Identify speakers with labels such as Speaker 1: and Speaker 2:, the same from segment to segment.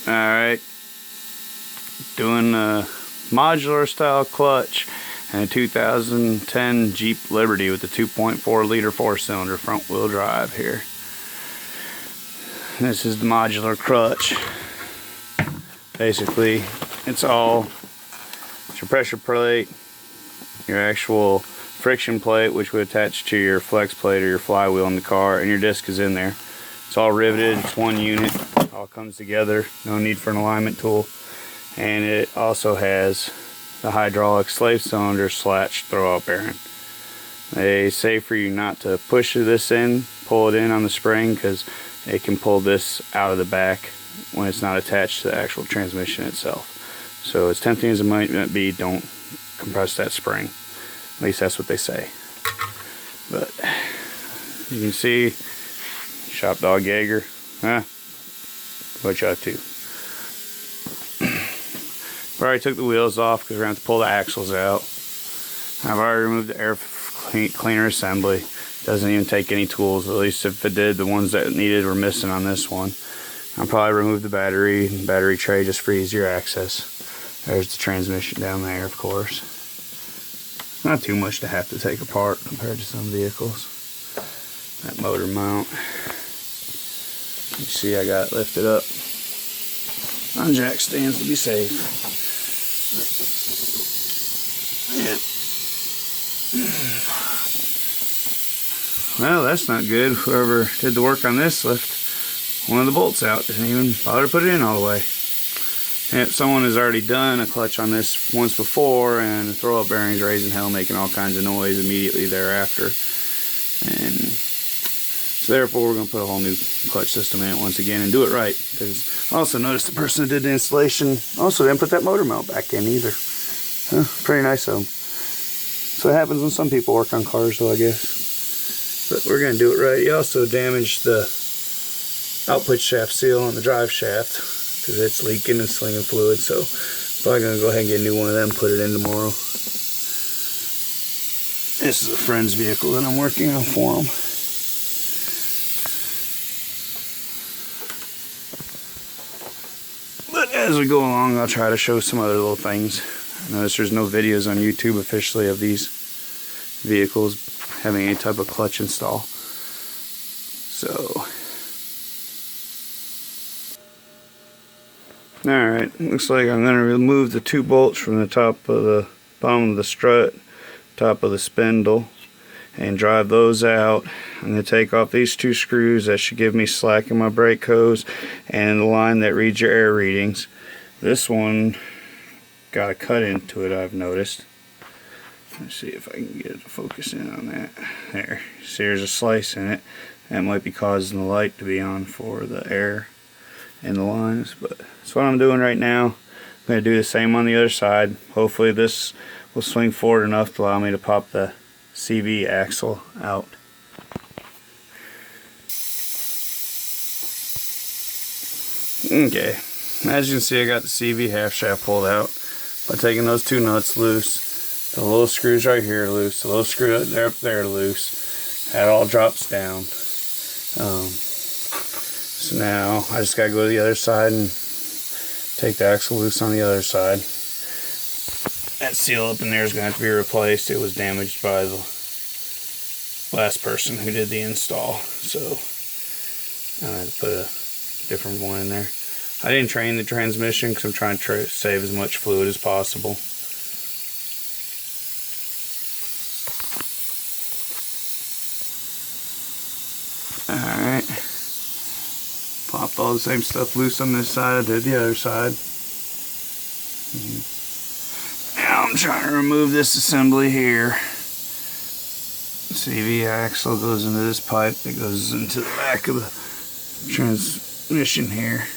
Speaker 1: Alright, doing a modular style clutch and a 2010 Jeep Liberty with the 2.4 liter 4-cylinder front wheel drive here. This is the modular clutch. Basically, it's your pressure plate, your actual friction plate, which would attach to your flex plate or your flywheel in the car, and your disc is in there. It's all riveted, it's one unit, all comes together, no need for an alignment tool. And it also has the hydraulic slave cylinder / throwout bearing. They say for you not to push this in, pull it in on the spring, because it can pull this out of the back when it's not attached to the actual transmission itself. So as tempting as it might be, don't compress that spring. At least that's what they say. But you can see Shop Dog Jaeger. What you up to? I already took the wheels off because we're going to have to pull the axles out. I've already removed the air cleaner assembly. Doesn't even take any tools. At least if it did, the ones that needed were missing on this one. I'll probably remove the battery tray just for easier access. There's the transmission down there, of course. Not too much to have to take apart compared to some vehicles. That motor mount. You see I got it lifted up on jack stands to be safe. Well, that's not good. Whoever did the work on this left one of the bolts out. Didn't even bother to put it in all the way. And someone has already done a clutch on this once before, and the throwout bearing's raising hell, making all kinds of noise immediately thereafter. And so therefore we're going to put a whole new clutch system in it once again and do it right. Because I also noticed the person who did the installation also didn't put that motor mount back in either. Pretty nice of them. So it happens when some people work on cars though, I guess. But we're going to do it right. He also damaged the output shaft seal on the drive shaft because it's leaking and slinging fluid. So probably going to go ahead and get a new one of them, put it in tomorrow. This is a friend's vehicle that I'm working on for him. But as we go along, I'll try to show some other little things. I notice there's no videos on YouTube officially of these vehicles having any type of clutch install. So, alright, looks like I'm going to remove the 2 bolts from the top of the bottom of the strut, top of the spindle, and drive those out. I'm going to take off these 2 screws. That should give me slack in my brake hose and the line that reads your air readings. This one got a cut into it, I've noticed. Let's see if I can get it to focus in on that. There. See, there's a slice in it. That might be causing the light to be on for the air in the lines. But that's what I'm doing right now. I'm going to do the same on the other side. Hopefully this will swing forward enough to allow me to pop the CV axle out. Okay. As you can see, I got the CV half shaft pulled out by taking those 2 nuts loose. The little screws right here are loose. The little screw up there loose. That all drops down. So now I just gotta go to the other side and take the axle loose on the other side. That seal up in there is gonna have to be replaced. It was damaged by the last person who did the install. So I had to put a different one in there. I didn't train the transmission because I'm trying to save as much fluid as possible. Alright. Popped all the same stuff loose on this side I did the other side. Now I'm trying to remove this assembly here. The CV axle goes into this pipe that goes into the back of the transmission here.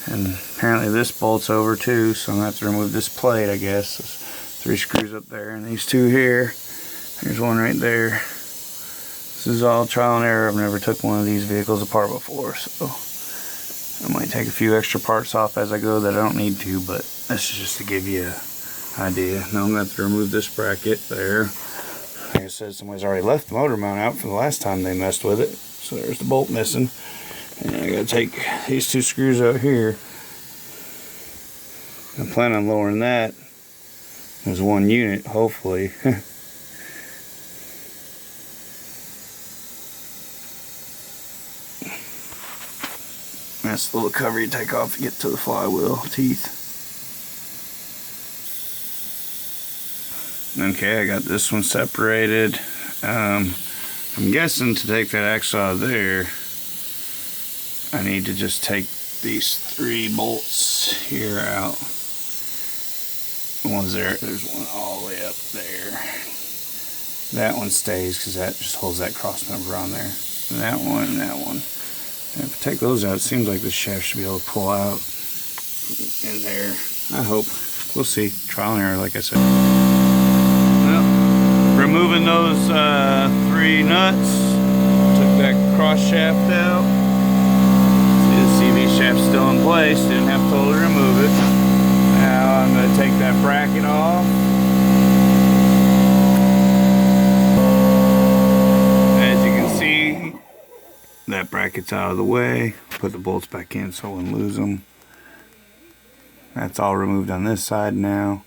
Speaker 1: And apparently this bolts over too, so I'm going to have to remove this plate, I guess. There's 3 screws up there and these 2 here. There's one right there. This is all trial and error. I've never took one of these vehicles apart before, so I might take a few extra parts off as I go that I don't need to, but this is just to give you an idea. Now I'm going to have to remove this bracket there. Like I said, somebody's already left the motor mount out from the last time they messed with it. So there's the bolt missing. And I gotta take these 2 screws out here. I plan on lowering that as 1 unit, hopefully. That's the little cover you take off to get to the flywheel teeth. Okay, I got this one separated. I'm guessing to take that axle out of there, I need to just take these 3 bolts here out. The ones there, there's one all the way up there. That one stays because that just holds that cross member on there. And that one and that one. And if I take those out, it seems like the shaft should be able to pull out in there. I hope. We'll see. Trial and error, like I said. Well, removing those 3 nuts. Took that cross shaft out. See, the CV shaft's still in place. Didn't have to totally remove it. Now I'm going to take that bracket off. As you can see, that bracket's out of the way. Put the bolts back in so I wouldn't lose them. That's all removed on this side now.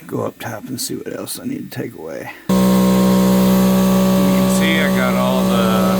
Speaker 1: Go up top and see what else I need to take away. You can see I got all the